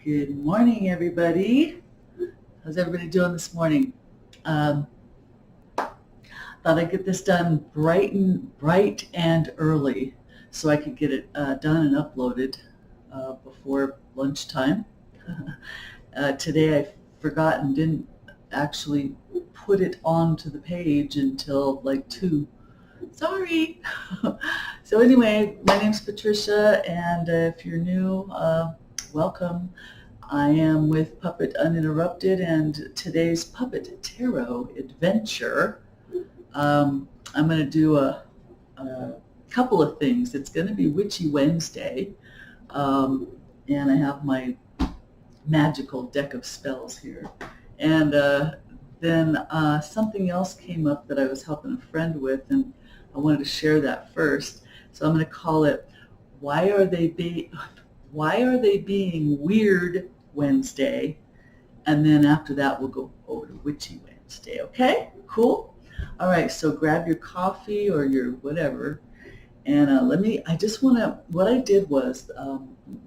Good morning, everybody. How's everybody doing this morning? Thought I'd get this done bright and early so I could get it done and uploaded before lunchtime. Today I forgot and didn't actually put it onto the page until like 2. Sorry. So anyway, my name's Patricia, and if you're new, welcome. I am with Puppet Uninterrupted, and today's Puppet Tarot adventure, I'm going to do a couple of things. It's going to be Witchy Wednesday, and I have my magical deck of spells here. And then something else came up that I was helping a friend with, and I wanted to share that first. So I'm going to call it Why Are They Being Weird Wednesday? And then after that, we'll go over to Witchy Wednesday. Okay? Cool? All right, so grab your coffee or your whatever. And what I did was,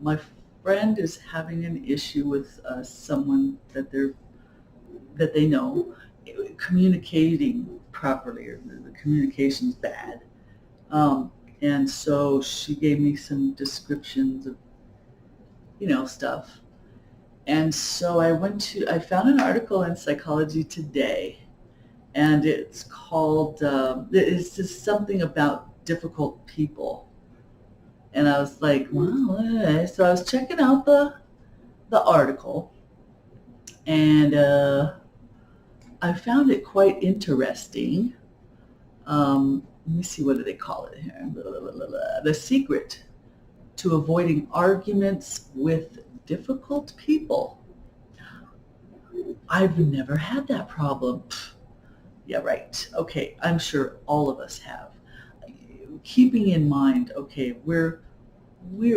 my friend is having an issue with someone that they know communicating properly, or the communication's bad. And so she gave me some descriptions of, stuff. And so I found an article in Psychology Today, and it's called, it's just something about difficult people. And I was like, wow. So I was checking out the article, and I found it quite interesting. Let me see, what do they call it here? The secret to avoiding arguments with difficult people. I've never had that problem. Yeah, right. Okay, I'm sure all of us have. Keeping in mind, okay, we're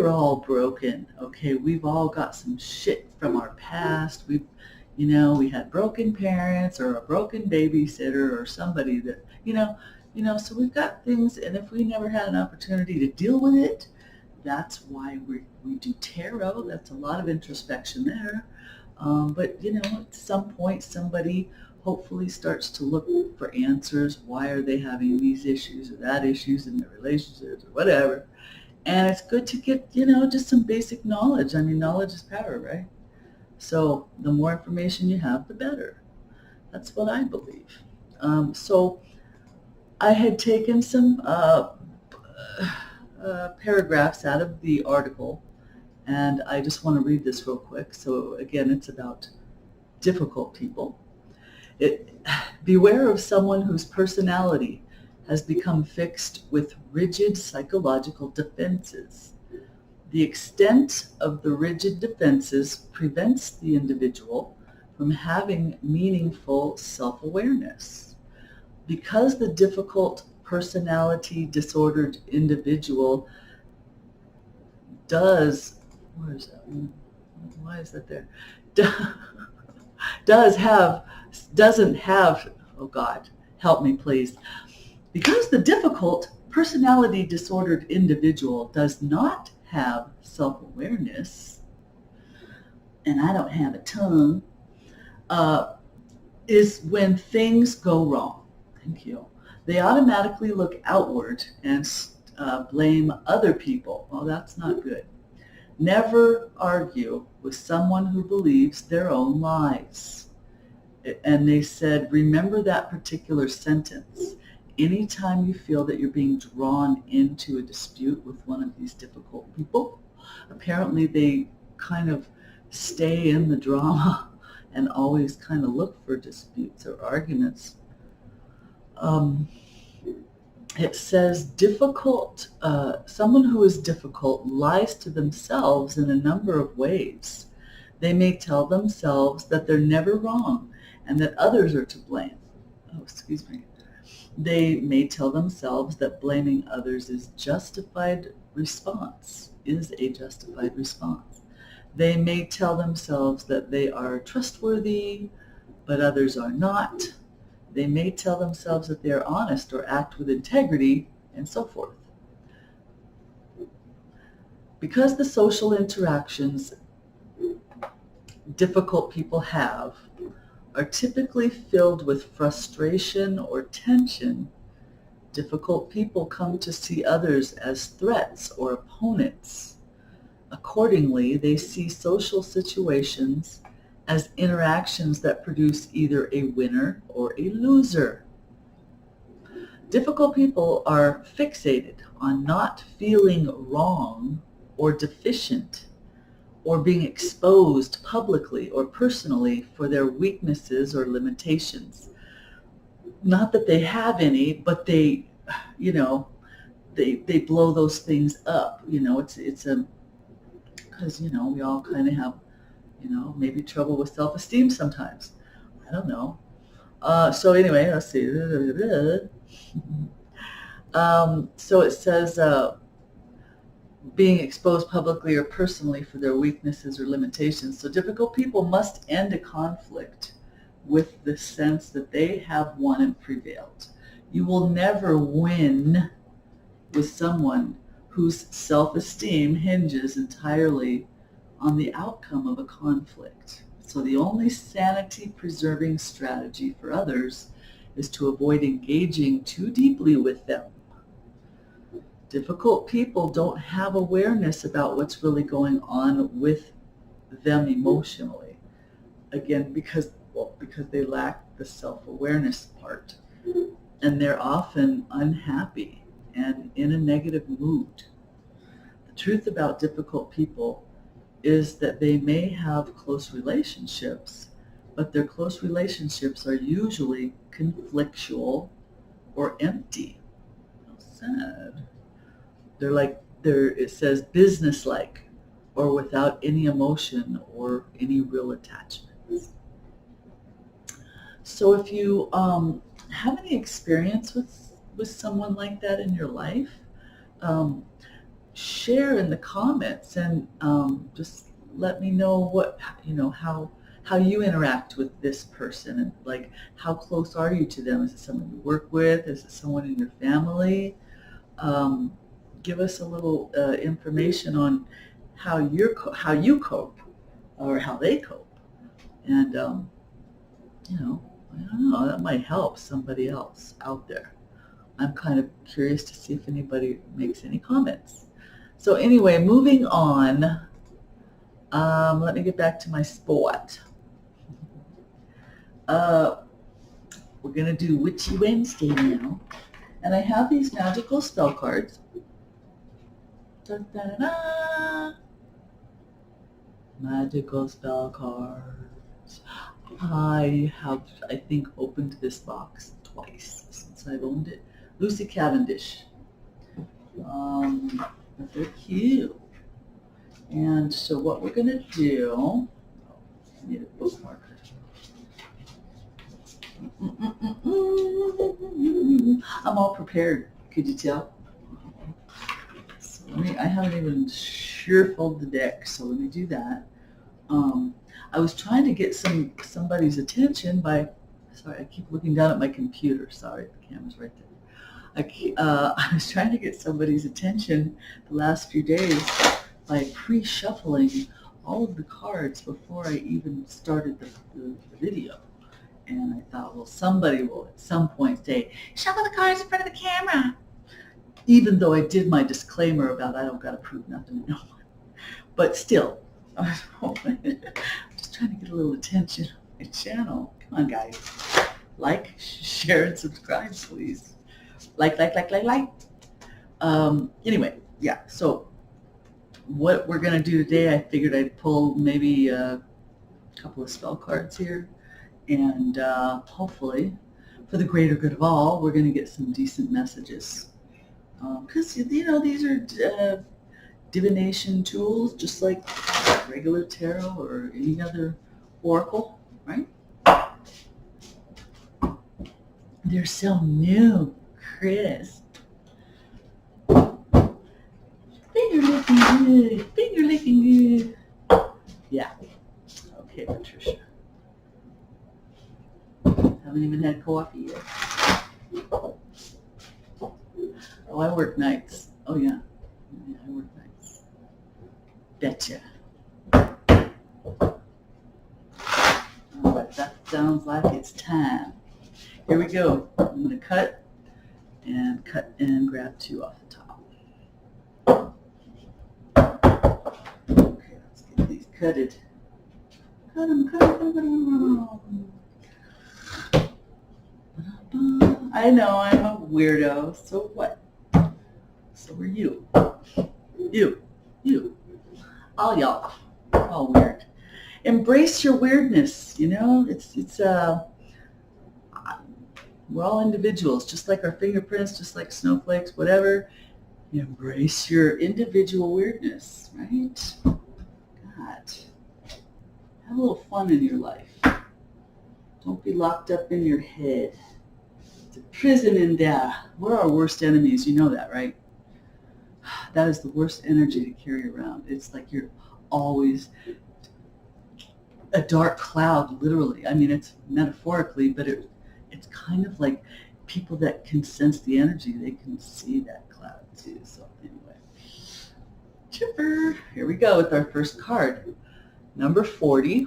all broken. Okay, we've all got some shit from our past. We had broken parents or a broken babysitter or somebody that, so we've got things, and if we never had an opportunity to deal with it, that's why we do tarot. That's a lot of introspection there. But, at some point, somebody hopefully starts to look for answers. Why are they having these issues or that issues in their relationships or whatever? And it's good to get, just some basic knowledge. I mean, knowledge is power, right? So the more information you have, the better. That's what I believe. So I had taken some paragraphs out of the article, and I just want to read this real quick. So again, it's about difficult people. Beware of someone whose personality has become fixed with rigid psychological defenses. The extent of the rigid defenses prevents the individual from having meaningful self-awareness. Because the difficult personality disordered individual doesn't have, oh God, help me please. Because the difficult personality disordered individual does not have self-awareness, and I don't have a tongue, is when things go wrong. Thank you. They automatically look outward and blame other people. Well, that's not good. Never argue with someone who believes their own lies. And they said, remember that particular sentence. Anytime you feel that you're being drawn into a dispute with one of these difficult people, apparently they kind of stay in the drama and always kind of look for disputes or arguments. It says someone who is difficult lies to themselves in a number of ways. They may tell themselves that they're never wrong and that others are to blame. Oh, excuse me. They may tell themselves that blaming others is a justified response. They may tell themselves that they are trustworthy, but others are not. They may tell themselves that they are honest or act with integrity, and so forth. Because the social interactions difficult people have are typically filled with frustration or tension. Difficult people come to see others as threats or opponents. Accordingly, they see social situations as interactions that produce either a winner or a loser. Difficult people are fixated on not feeling wrong or deficient or being exposed publicly or personally for their weaknesses or limitations. Not that they have any, but they, you know, they blow those things up. It's a, because, we all kind of have, maybe trouble with self-esteem sometimes. I don't know. So anyway, let's see. So it says, being exposed publicly or personally for their weaknesses or limitations. So difficult people must end a conflict with the sense that they have won and prevailed. You will never win with someone whose self-esteem hinges entirely on the outcome of a conflict. So the only sanity-preserving strategy for others is to avoid engaging too deeply with them. Difficult people don't have awareness about what's really going on with them emotionally. Again, because they lack the self-awareness part. And they're often unhappy and in a negative mood. The truth about difficult people is that they may have close relationships, but their close relationships are usually conflictual or empty. How sad. It says businesslike or without any emotion or any real attachments. So if you have any experience with someone like that in your life, share in the comments and just let me know how you interact with this person, and like, how close are you to them? Is it someone you work with? Is it someone in your family? Give us a little information on how you cope or how they cope, and I don't know, that might help somebody else out there. I'm kind of curious to see if anybody makes any comments. So anyway, moving on. Let me get back to my sport. We're going to do Witchy Wednesday now. And I have these magical spell cards. Da, da, da, da. Magical spell cards. I have, I think, opened this box twice since I've owned it. Lucy Cavendish. They're cute. And so what we're going to do, I need a bookmarker. I'm all prepared. Could you tell? So I haven't even shuffled the deck, so let me do that. I was trying to get somebody's attention by, sorry, I keep looking down at my computer. Sorry, the camera's right there. I was trying to get somebody's attention the last few days by pre-shuffling all of the cards before I even started the video. And I thought, well, somebody will at some point say, shuffle the cards in front of the camera. Even though I did my disclaimer about I don't got to prove nothing to no one. But still, I'm just trying to get a little attention on my channel. Come on, guys. Like, share, and subscribe, please. Like. Anyway, yeah, so what we're going to do today, I figured I'd pull maybe a couple of spell cards here. And hopefully, for the greater good of all, we're going to get some decent messages. Because, these are divination tools, just like regular tarot or any other oracle, right? They're so new, crisp. Finger licking good. Yeah. Okay, Patricia. Haven't even had coffee yet. Oh, I work nights. Oh, yeah. I work nights. Betcha. sounds like it's time. Here we go. I'm going to cut and grab 2 off the top. Okay, let's get these cutted. Cut them. I know I'm a weirdo, so what? So are you. You. All y'all. All weird. Embrace your weirdness, you know? We're all individuals, just like our fingerprints, just like snowflakes, whatever. Embrace your individual weirdness, right? God. Have a little fun in your life. Don't be locked up in your head. It's a prison in there. We're our worst enemies. You know that, right? That is the worst energy to carry around. It's like you're always a dark cloud, literally. I mean, it's metaphorically, but it's kind of like people that can sense the energy. They can see that cloud too. So anyway, chipper. Here we go with our first card. Number 40,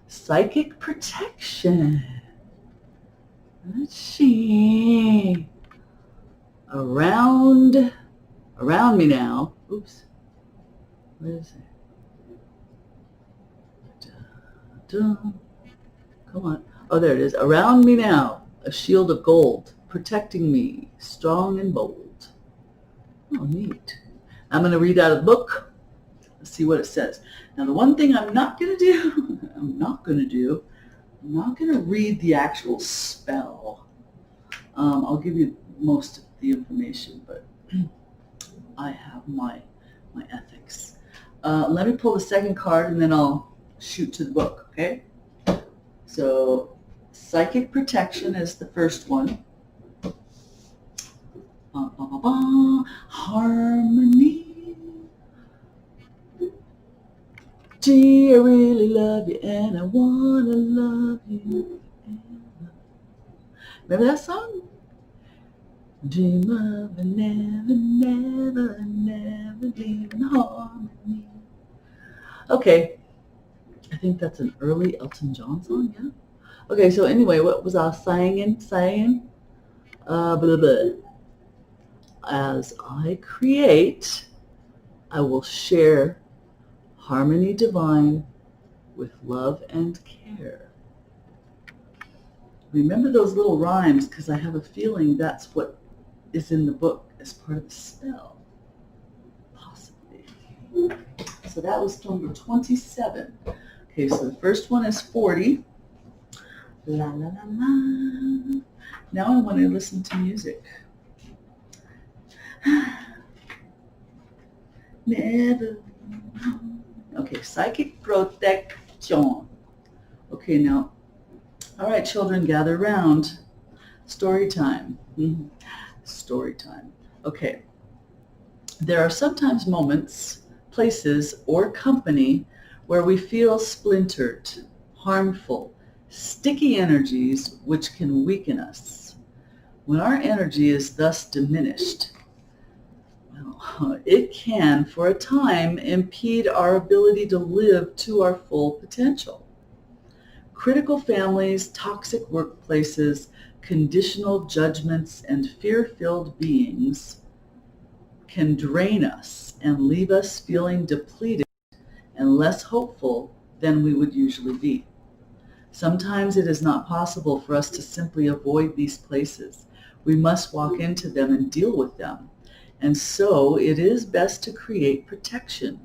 Psychic Protection. Let's see. Around me now. Oops. What is it? Come on. Oh, there it is. Around me now, a shield of gold, protecting me, strong and bold. Oh, neat. I'm going to read out of the book. Let's see what it says. Now, the one thing I'm not going to do, I'm not going to read the actual spell. I'll give you most of the information, but I have my ethics. Let me pull the second card, and then I'll shoot to the book, okay? So, Psychic Protection is the first one. Harmony. Gee, I really love you, and I want to love you. Remember that song? Dream of a never leaving harmony. Okay. I think that's an early Elton John song, yeah? Okay, so anyway, what was I saying? Blah, blah. As I create, I will share harmony divine with love and care. Remember those little rhymes, because I have a feeling that's what is in the book as part of the spell. Possibly. So that was number 27. Okay, so the first one is 40. La la la la. Now I want to listen to music. Never. Okay, Psychic Protection. Okay, now, all right, children, gather around. Story time. Story time. Okay. There are sometimes moments, places, or company where we feel splintered, harmful, sticky energies which can weaken us. When our energy is thus diminished, well, it can, for a time, impede our ability to live to our full potential. Critical families, toxic workplaces, conditional judgments, and fear-filled beings can drain us and leave us feeling depleted and less hopeful than we would usually be. Sometimes it is not possible for us to simply avoid these places. We must walk into them and deal with them. And so it is best to create protection,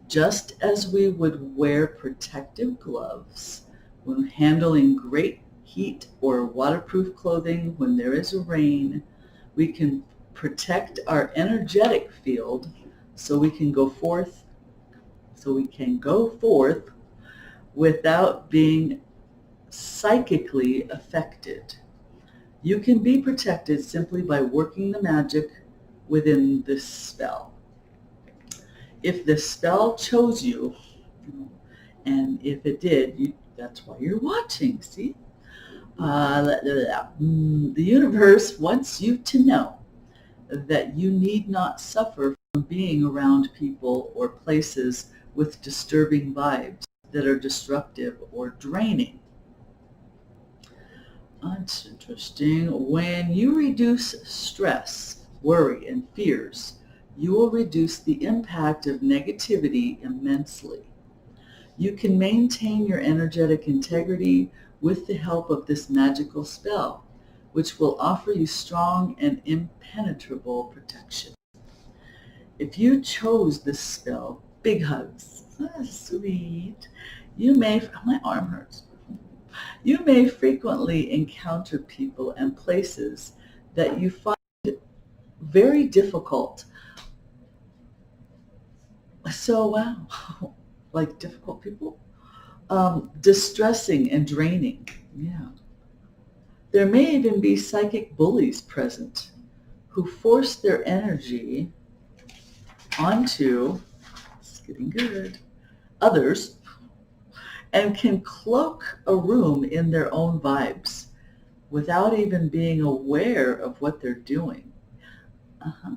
just as we would wear protective gloves when handling great heat or waterproof clothing when there is rain. We can protect our energetic field so we can go forth without being psychically affected. You can be protected simply by working the magic within this spell. If the spell chose you, and if it did, that's why you're watching, see? The universe wants you to know that you need not suffer from being around people or places with disturbing vibes that are disruptive or draining. That's interesting. When you reduce stress, worry, and fears, you will reduce the impact of negativity immensely. You can maintain your energetic integrity with the help of this magical spell, which will offer you strong and impenetrable protection. If you chose this spell, big hugs. Sweet. My arm hurts. You may frequently encounter people and places that you find very difficult. So, wow, like difficult people? Distressing and draining. Yeah. There may even be psychic bullies present who force their energy onto, it's getting good, others and can cloak a room in their own vibes without even being aware of what they're doing. Uh-huh.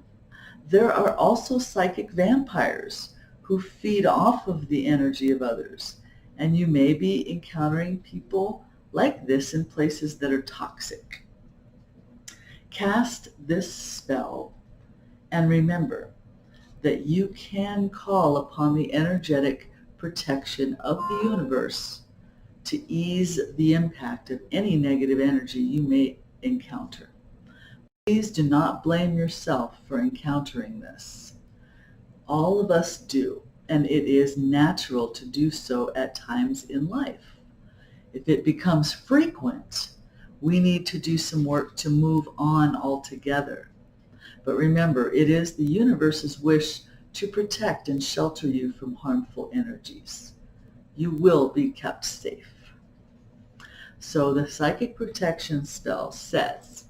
There are also psychic vampires who feed off of the energy of others, and you may be encountering people like this in places that are toxic. Cast this spell and remember that you can call upon the energetic protection of the universe to ease the impact of any negative energy you may encounter. Please do not blame yourself for encountering this. All of us do, and it is natural to do so at times in life. If it becomes frequent, we need to do some work to move on altogether. But remember, it is the universe's wish to protect and shelter you from harmful energies. You will be kept safe. So the psychic protection spell says,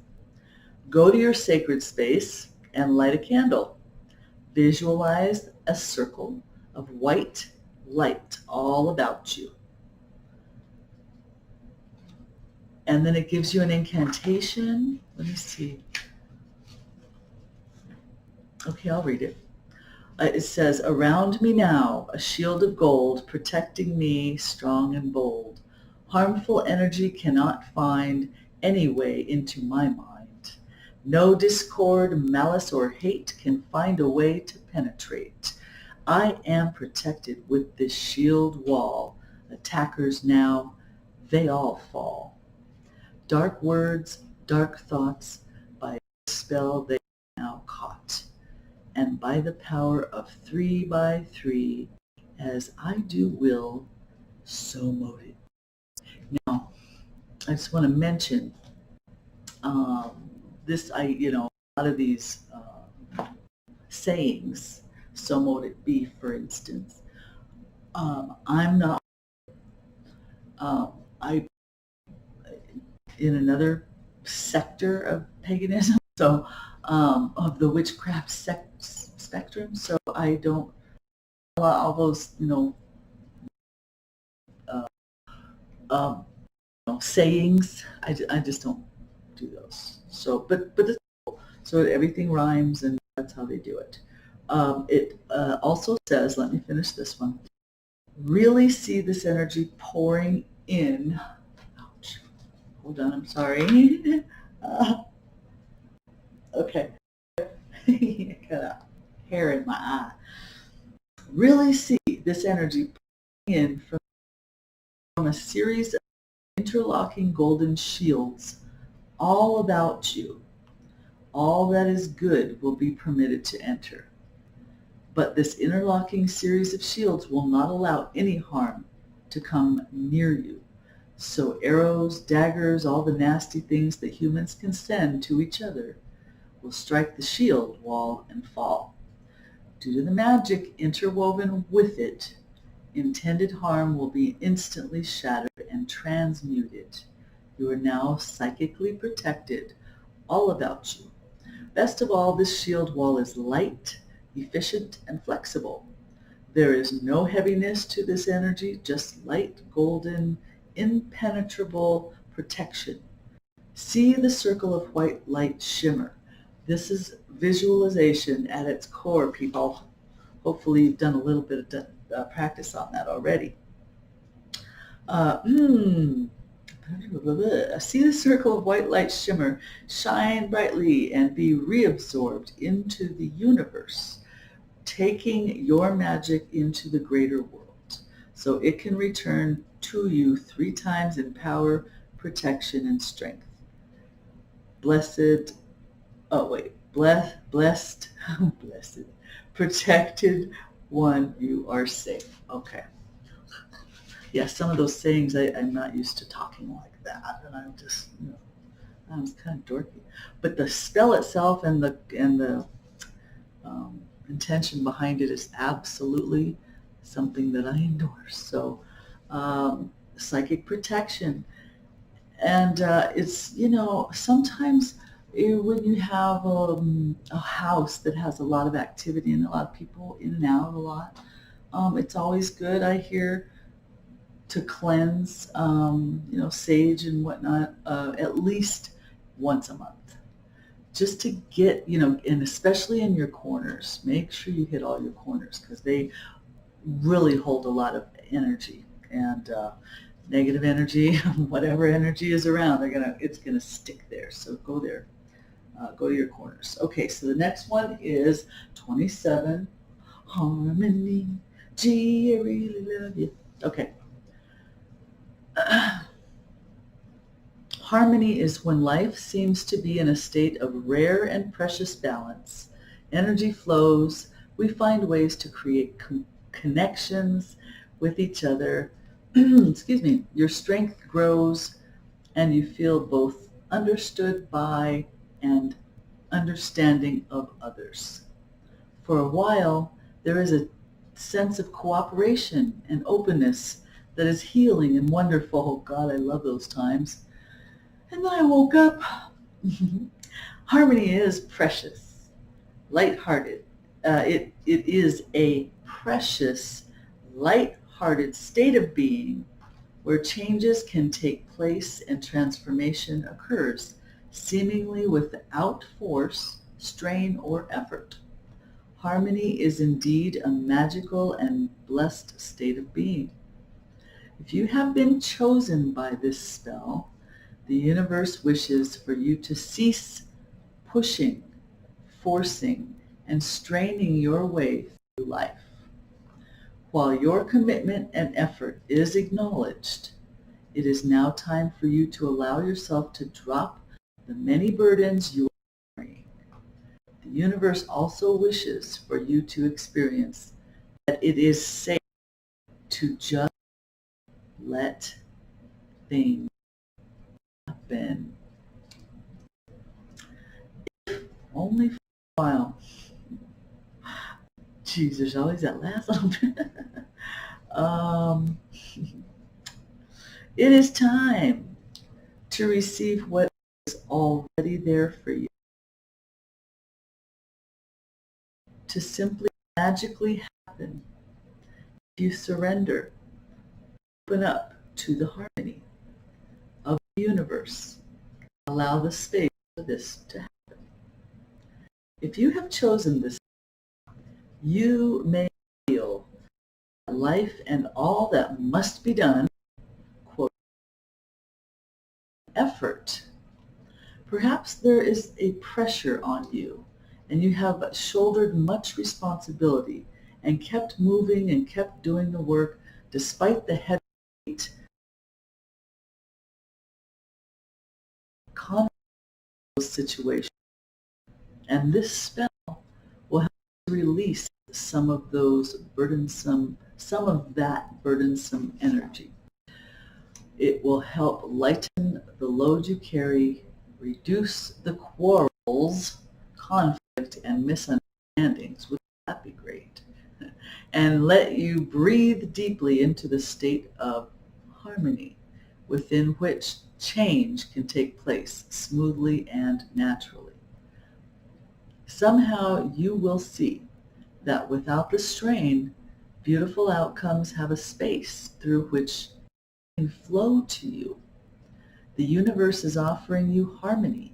go to your sacred space and light a candle. Visualize a circle of white light all about you. And then it gives you an incantation. Let me see. Okay, I'll read it. It says, around me now, a shield of gold protecting me strong and bold. Harmful energy cannot find any way into my mind. No discord, malice, or hate can find a way to penetrate. I am protected with this shield wall. Attackers now, they all fall. Dark words, dark thoughts, by a spell they are now caught. And by the power of 3 by 3, as I do will, so mote it. Now, I just want to mention a lot of these sayings, so mote it be, for instance. I'm not, I in another sector of paganism, so of the witchcraft spectrum. So I don't allow all those, uh, um, sayings. I just don't do those. So, but it's cool. So everything rhymes, and that's how they do it. It also says, let me finish this one. Really see this energy pouring in. Ouch. Hold on, I'm sorry. Okay. I got a hair in my eye. Really see this energy pouring in from a series of interlocking golden shields all about you. All that is good will be permitted to enter. But this interlocking series of shields will not allow any harm to come near you. So arrows, daggers, all the nasty things that humans can send to each other will strike the shield wall and fall. Due to the magic interwoven with it, intended harm will be instantly shattered and transmuted. You are now psychically protected all about you. Best of all, this shield wall is light, efficient, and flexible. There is no heaviness to this energy, just light, golden, impenetrable protection. See the circle of white light shimmer. This is visualization at its core, people. Hopefully you've done a little bit of practice on that already. Put See the circle of white light shimmer, shine brightly, and be reabsorbed into the universe, taking your magic into the greater world so it can return to you 3 times in power, protection, and strength. Blessed, oh wait, blessed, blessed, protected one, you are safe. Okay. Yeah, some of those sayings, I'm not used to talking like that, and I'm just, I was kind of dorky. But the spell itself and the intention behind it is absolutely something that I endorse. So, psychic protection, and it's sometimes when you have a house that has a lot of activity and a lot of people in and out a lot, it's always good. I hear to cleanse, sage and whatnot, at least once a month. Just to get, and especially in your corners, make sure you hit all your corners because they really hold a lot of energy. And negative energy, whatever energy is around, it's gonna stick there. So go there, go to your corners. Okay, so the next one is 27, Harmony. Gee, I really love you. Okay. Harmony is when life seems to be in a state of rare and precious balance. Energy flows. We find ways to create connections with each other. Excuse me. Your strength grows and you feel both understood by and understanding of others. For a while, there is a sense of cooperation and openness that is healing and wonderful. Oh God, I love those times. And then I woke up. Harmony is precious, lighthearted. It is a precious, lighthearted state of being where changes can take place and transformation occurs, seemingly without force, strain, or effort. Harmony is indeed a magical and blessed state of being. If you have been chosen by this spell, the universe wishes for you to cease pushing, forcing, and straining your way through life. While your commitment and effort is acknowledged, it is now time for you to allow yourself to drop the many burdens you are carrying. The universe also wishes for you to experience that it is safe to just let things happen. Only for a while. Jeez, there's always that last little bit. It is time to receive what is already there for you. To simply magically happen if you surrender, open up to the harmony of the universe. Allow the space for this to happen. If you have chosen this, you may feel life and all that must be done, quote, effort. Perhaps there is a pressure on you and you have shouldered much responsibility and kept moving and kept doing the work despite the heavy weight, conflict situation. And this spell will help to release some of that burdensome energy. It will help lighten the load you carry, reduce the quarrels, conflict, and misunderstandings. Wouldn't that be great? And let you breathe deeply into the state of harmony within which change can take place smoothly and naturally. Somehow you will see that without the strain, beautiful outcomes have a space through which can flow to you. The universe is offering you harmony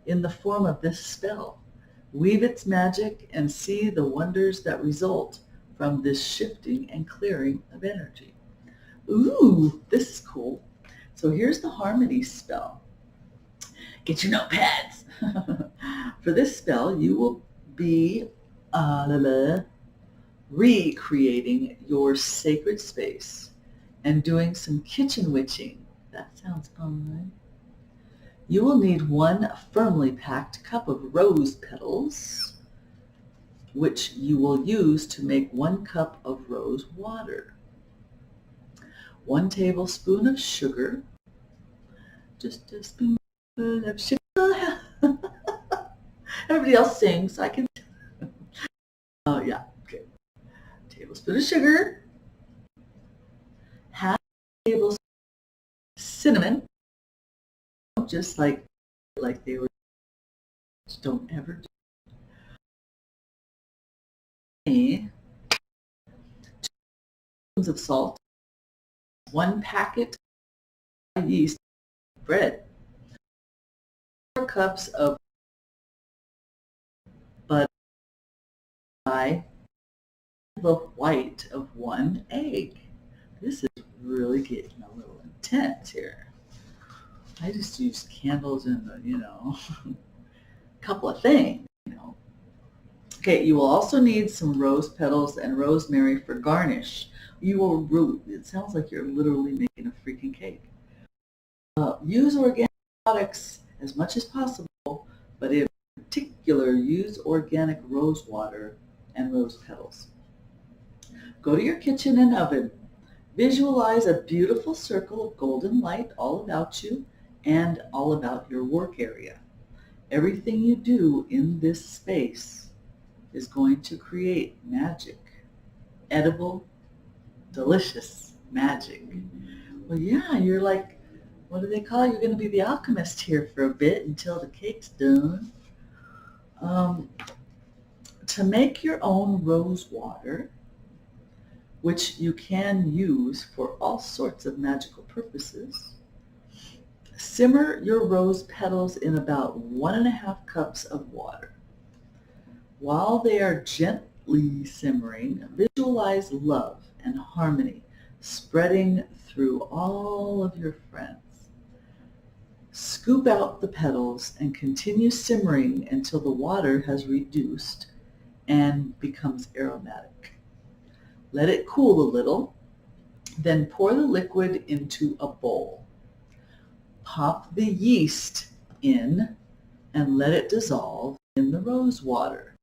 in the form of this spell. Weave its magic and see the wonders that result from this shifting and clearing of energy. Ooh, this is cool. So here's the harmony spell. Get your notepads. For this spell, you will be recreating your sacred space and doing some kitchen witching. That sounds fun. You will need 1 firmly packed cup of rose petals, which you will use to make 1 cup of rose water. 1 tablespoon of sugar, just a spoonful of sugar. Everybody else sings, I can. Oh yeah, okay. Tablespoon of sugar, half a tablespoon of cinnamon, just like they were. Don't ever do any. 2 spoons of salt, 1 packet of yeast bread, 4 cups of butter, the white of 1 egg. This is really getting a little intense here. I just used candles and a couple of things. Okay, you will also need some rose petals and rosemary for garnish. It sounds like you're literally making a freaking cake. Use organic products as much as possible, but in particular, use organic rose water and rose petals. Go to your kitchen and oven. Visualize a beautiful circle of golden light all about you and all about your work area. Everything you do in this space is going to create magic. Edible, delicious magic. Well, yeah, you're like, what do they call it? You're going to be the alchemist here for a bit until the cake's done. To make your own rose water, which you can use for all sorts of magical purposes, simmer your rose petals in about 1.5 cups of water. While they are gently simmering, visualize love and harmony spreading through all of your friends. Scoop out the petals and continue simmering until the water has reduced and becomes aromatic. Let it cool a little, then pour the liquid into a bowl. Pop the yeast in and let it dissolve in the rose water.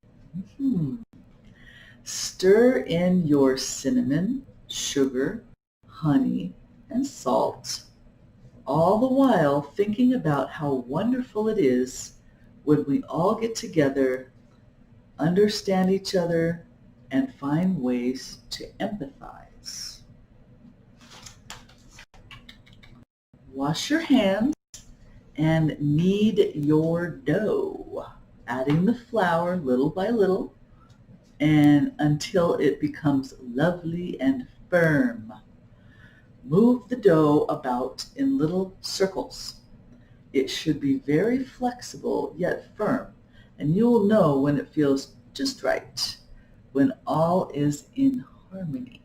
Stir in your cinnamon, sugar, honey, and salt, all the while thinking about how wonderful it is when we all get together, understand each other, and find ways to empathize. Wash your hands and knead your dough, adding the flour little by little and until it becomes lovely and firm. Move the dough about in little circles. It should be very flexible yet firm, and you will know when it feels just right, when all is in harmony.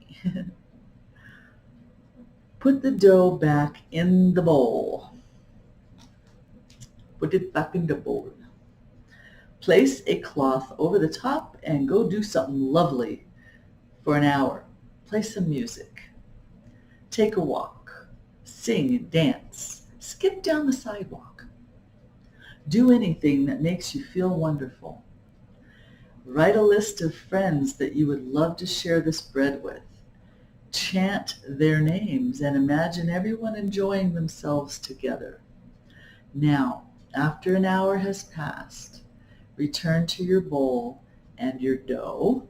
Put the dough back in the bowl. Put it back in the bowl. Place a cloth over the top and go do something lovely for an hour. Play some music. Take a walk. Sing and dance. Skip down the sidewalk. Do anything that makes you feel wonderful. Write a list of friends that you would love to share this bread with. Chant their names and imagine everyone enjoying themselves together. Now, after an hour has passed, return to your bowl and your dough.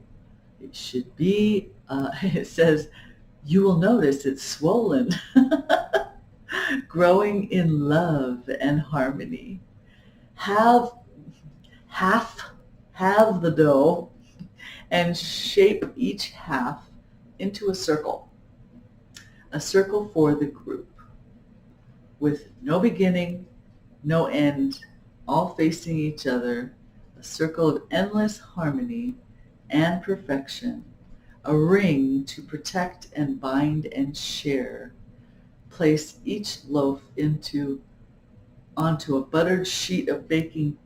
It should be, it says, you will notice it's swollen, growing in love and harmony. Halve the dough and shape each half into a circle for the group, with no beginning, no end, all facing each other, a circle of endless harmony and perfection, a ring to protect and bind and share. place each loaf onto a buttered sheet of baking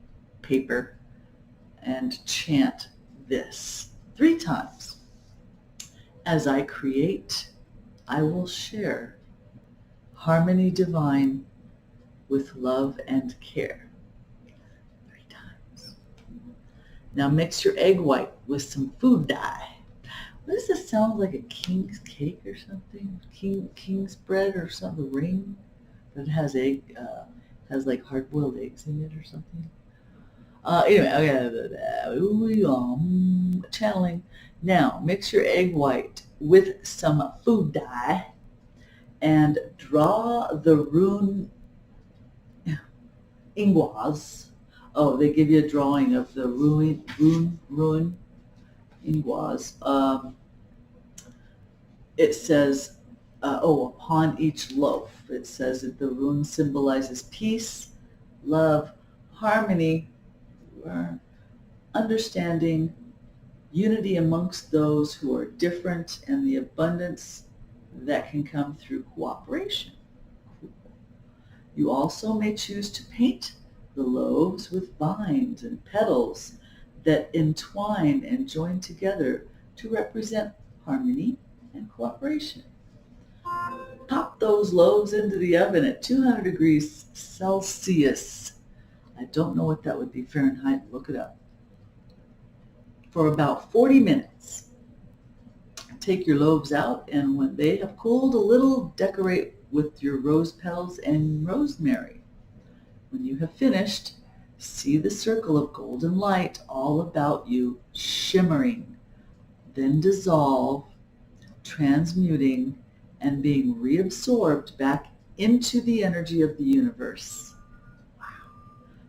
paper and chant this 3 times. As I create, I will share harmony divine with love and care. 3 times. Now mix your egg white with some food dye. What does this sound like? A king's cake or something? King's bread or something? Ring, but it has has like hard-boiled eggs in it or something. Anyway, okay, channeling. Now mix your egg white with some food dye and draw the rune ingwas. Oh, they give you a drawing of the rune ingwas. It says, upon each loaf, it says that the rune symbolizes peace, love, harmony, understanding, unity amongst those who are different, and the abundance that can come through cooperation. You also may choose to paint the loaves with vines and petals that entwine and join together to represent harmony and cooperation. Pop those loaves into the oven at 200 degrees Celsius. I don't know what that would be Fahrenheit. Look it up. For about 40 minutes. Take your loaves out, and when they have cooled a little, decorate with your rose petals and rosemary. When you have finished, see the circle of golden light all about you, shimmering, then dissolve, transmuting, and being reabsorbed back into the energy of the universe. Wow.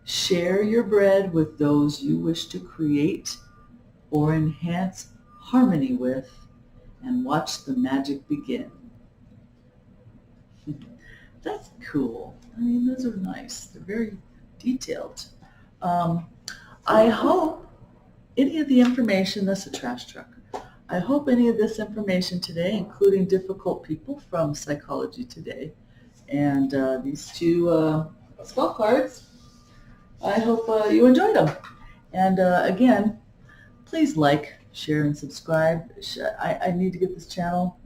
Share your bread with those you wish to create or enhance harmony with, and watch the magic begin. That's cool. I mean, those are nice. They're very detailed. I hope any of the information, that's a trash truck. I hope any of this information today, including difficult people from Psychology Today, and these 2 spell cards, I hope you enjoyed them. And again, please like, share, and subscribe. I need to get this channel,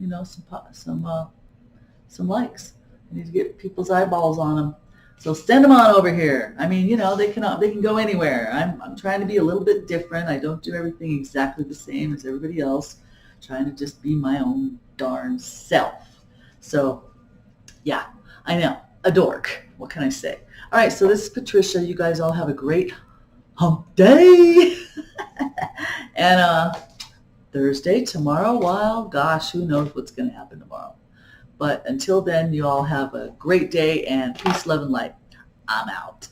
some likes. I need to get people's eyeballs on them. So send them on over here. I mean, they can go anywhere. I'm trying to be a little bit different. I don't do everything exactly the same as everybody else. I'm trying to just be my own darn self. So, yeah, I know, a dork. What can I say? All right, so this is Patricia. You guys all have a great hump day. And Thursday, tomorrow, well, gosh, who knows what's going to happen tomorrow. But until then, you all have a great day, and peace, love, and light. I'm out.